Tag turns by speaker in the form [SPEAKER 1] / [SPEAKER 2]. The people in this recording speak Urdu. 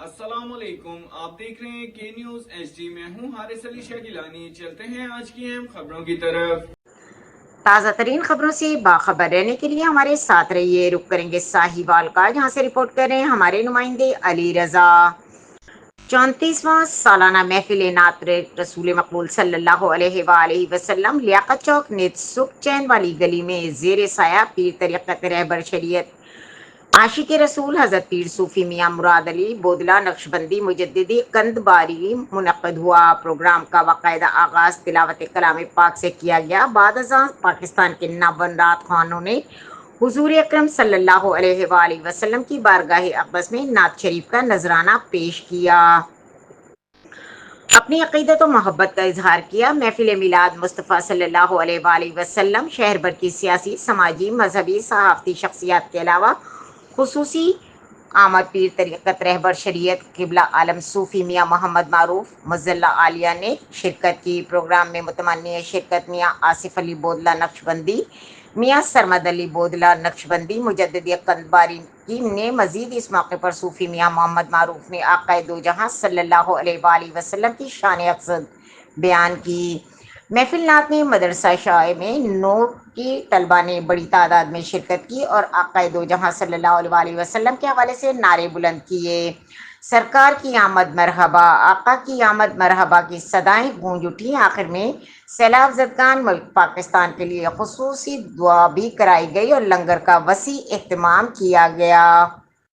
[SPEAKER 1] السلام علیکم، آپ دیکھ رہے ہیں کے نیوز ایچ ڈی۔ میں ہوں حارث علی شاہ گیلانی۔ چلتے ہیں آج کی اہم خبروں کی طرف۔
[SPEAKER 2] تازہ ترین خبروں سے باخبر رہنے کے لیے ہمارے ساتھ رہیے۔ رخ کریں گے ساہیوال کا، جہاں سے رپورٹ کر رہے ہیں ہمارے نمائندے علی رضا۔ 34واں سالانہ محفل نعت رسول مقبول صلی اللہ علیہ وآلہ وسلم لیاقت چوک نت سکھ چین والی گلی میں زیر سایہ پیر طریقت رہبر شریعت عاشق رسول حضرت پیر صوفی میاں مراد علی بودلہ نقشبندی مجددی قند باری منعقد ہوا۔ پروگرام کا باقاعدہ آغاز تلاوت کلام پاک سے کیا گیا۔ بعد ازاں پاکستان کے نامور خوانوں نے حضور اکرم صلی اللہ علیہ وآلہ وسلم کی بارگاہ اقدس میں نعت شریف کا نذرانہ پیش کیا، اپنی عقیدت و محبت کا اظہار کیا۔ محفل میلاد مصطفیٰ صلی اللہ علیہ وآلہ وسلم شہر بھر کی سیاسی، سماجی، مذہبی، صحافتی شخصیات کے علاوہ خصوصی آمد پیر طریقت رہبر شریعت قبلہ عالم صوفی میاں محمد معروف مظلہ عالیہ نے شرکت کی۔ پروگرام میں متمنی شرکت میاں آصف علی بودلہ نقشبندی، میاں سرمد علی بودلہ نقشبندی مجددی قند باری کی نے مزید اس موقع پر صوفی میاں محمد معروف نے آقا دو جہاں صلی اللہ علیہ وآلہ وسلم کی شان اقصد بیان کی۔ محفل نعت میں مدرسہ شاہ میں نور کی طلبہ نے بڑی تعداد میں شرکت کی اور آقا دو جہاں صلی اللہ علیہ وآلہ وسلم کے حوالے سے نعرے بلند کیے۔ سرکار کی آمد مرحبا، آقا کی آمد مرحبا کی صدائیں گونج اٹھی۔ آخر میں سیلاب زدگان ملک پاکستان کے لیے خصوصی دعا بھی کرائی گئی اور لنگر کا وسیع اہتمام کیا گیا۔